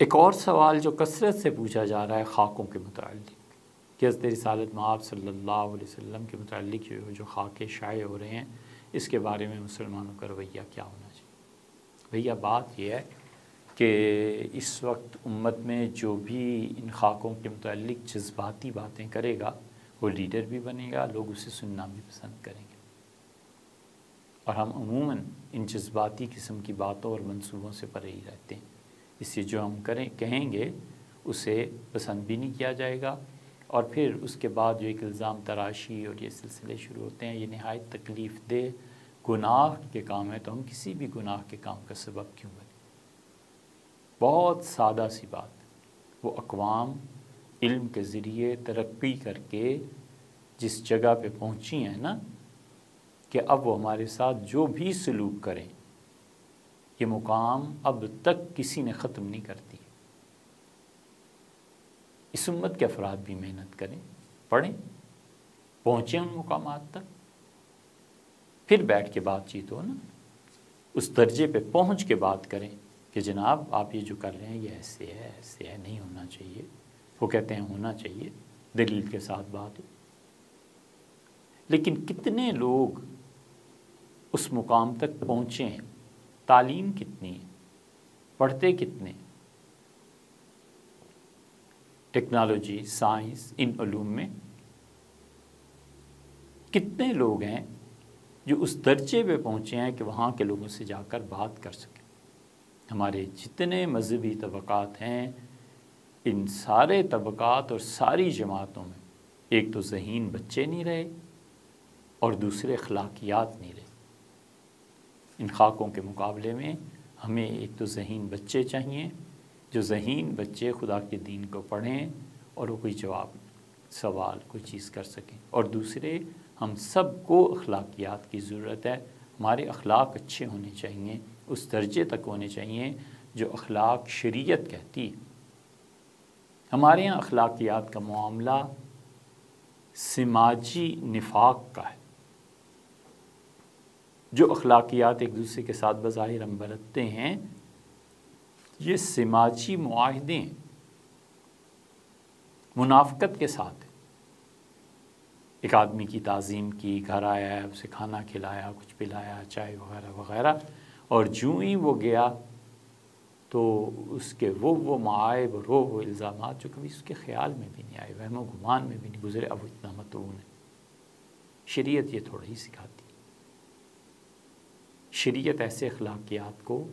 ایک اور سوال جو کثرت سے پوچھا جا رہا ہے خاکوں کے متعلق کہ حضرت رسالت مآب صلی اللہ علیہ وسلم کے متعلق جو خاکے شائع ہو رہے ہیں اس کے بارے میں مسلمانوں کا رویہ کیا ہونا چاہیے؟ بھیا بات یہ ہے کہ اس وقت امت میں جو بھی ان خاکوں کے متعلق جذباتی باتیں کرے گا وہ لیڈر بھی بنے گا، لوگ اسے سننا بھی پسند کریں گے، اور ہم عموماً ان جذباتی قسم کی باتوں اور منصوبوں سے پرے ہی رہتے ہیں، اس سے جو ہم کہیں گے اسے پسند بھی نہیں کیا جائے گا، اور پھر اس کے بعد جو ایک الزام تراشی اور یہ سلسلے شروع ہوتے ہیں، یہ نہایت تکلیف دہ گناہ کے کام ہے، تو ہم کسی بھی گناہ کے کام کا سبب کیوں بنے؟ بہت سادہ سی بات، وہ اقوام علم کے ذریعے ترقی کر کے جس جگہ پہ پہنچی ہیں نا کہ اب وہ ہمارے ساتھ جو بھی سلوک کریں، یہ مقام اب تک کسی نے ختم نہیں کرتی۔ اس امت کے افراد بھی محنت کریں، پڑھیں، پہنچیں ان مقامات تک، پھر بیٹھ کے بات چیت ہو نا، اس درجے پہ پہنچ کے بات کریں کہ جناب آپ یہ جو کر رہے ہیں یہ ایسے ہے، نہیں ہونا چاہیے۔ وہ کہتے ہیں ہونا چاہیے، دلیل کے ساتھ بات ہو۔ لیکن کتنے لوگ اس مقام تک پہنچے ہیں؟ تعلیم کتنی ہے؟ پڑھتے کتنے؟ ٹیکنالوجی، سائنس، ان علوم میں کتنے لوگ ہیں جو اس درجے پہ پہنچے ہیں کہ وہاں کے لوگوں سے جا کر بات کر سکیں؟ ہمارے جتنے مذہبی طبقات ہیں، ان سارے طبقات اور ساری جماعتوں میں ایک تو ذہین بچے نہیں رہے اور دوسرے اخلاقیات نہیں رہے۔ ان خاکوں کے مقابلے میں ہمیں ایک تو ذہین بچے چاہیے، جو ذہین بچے خدا کے دین کو پڑھیں اور وہ کوئی جواب، سوال، کوئی چیز کر سکیں، اور دوسرے ہم سب کو اخلاقیات کی ضرورت ہے۔ ہمارے اخلاق اچھے ہونے چاہیے، اس درجے تک ہونے چاہیے جو اخلاق شریعت کہتی ہے۔ ہمارے یہاں اخلاقیات کا معاملہ سماجی نفاق کا ہے۔ جو اخلاقیات ایک دوسرے کے ساتھ بظاہر ہم برتتے ہیں، یہ سماجی معاہدے منافقت کے ساتھ ہیں۔ ایک آدمی کی تعظیم کی، گھر آیا، اسے کھانا کھلایا، کچھ پلایا، چائے وغیرہ وغیرہ، اور جوں ہی وہ گیا تو اس کے وہ معائب اور وہ الزامات جو کبھی اس کے خیال میں بھی نہیں آئے، وہم و گمان میں بھی نہیں گزرے، اب اتنا متعون ہے۔ شریعت یہ تھوڑا ہی سکھاتی ہے۔ شریعت ایسے اخلاقیات کو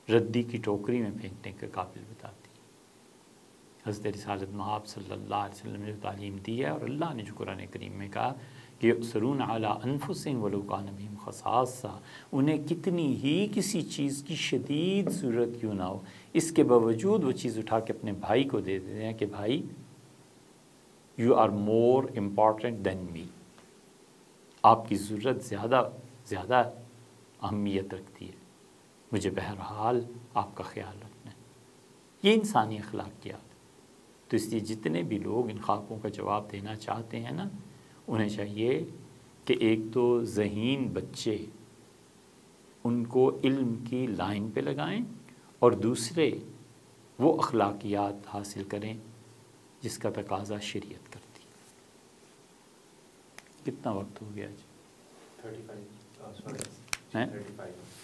ردی کی ٹوکری میں پھینکنے کے قابل بتاتی ہے۔ حضرت رسالت مآب صلی اللہ علیہ وسلم نے جو تعلیم دی ہے، اور اللہ نے جو قرآن کریم میں کہا کہ یؤثرون علی انفسہم ولو کان بہم خصاصہ، انہیں کتنی ہی کسی چیز کی شدید ضرورت کیوں نہ ہو، اس کے باوجود وہ چیز اٹھا کے اپنے بھائی کو دے دیتے ہیں کہ بھائی یو آر مور امپورٹنٹ دین می، آپ کی ضرورت زیادہ اہمیت رکھتی ہے، مجھے بہرحال آپ کا خیال رکھنا ہے۔ یہ انسانی اخلاقیات۔ تو اس لیے جتنے بھی لوگ ان خاکوں کا جواب دینا چاہتے ہیں نا، انہیں چاہیے کہ ایک تو ذہین بچے ان کو علم کی لائن پہ لگائیں، اور دوسرے وہ اخلاقیات حاصل کریں جس کا تقاضا شریعت کرتی ہے۔ کتنا وقت ہو گیا جی؟ 35 ہیں؟ 35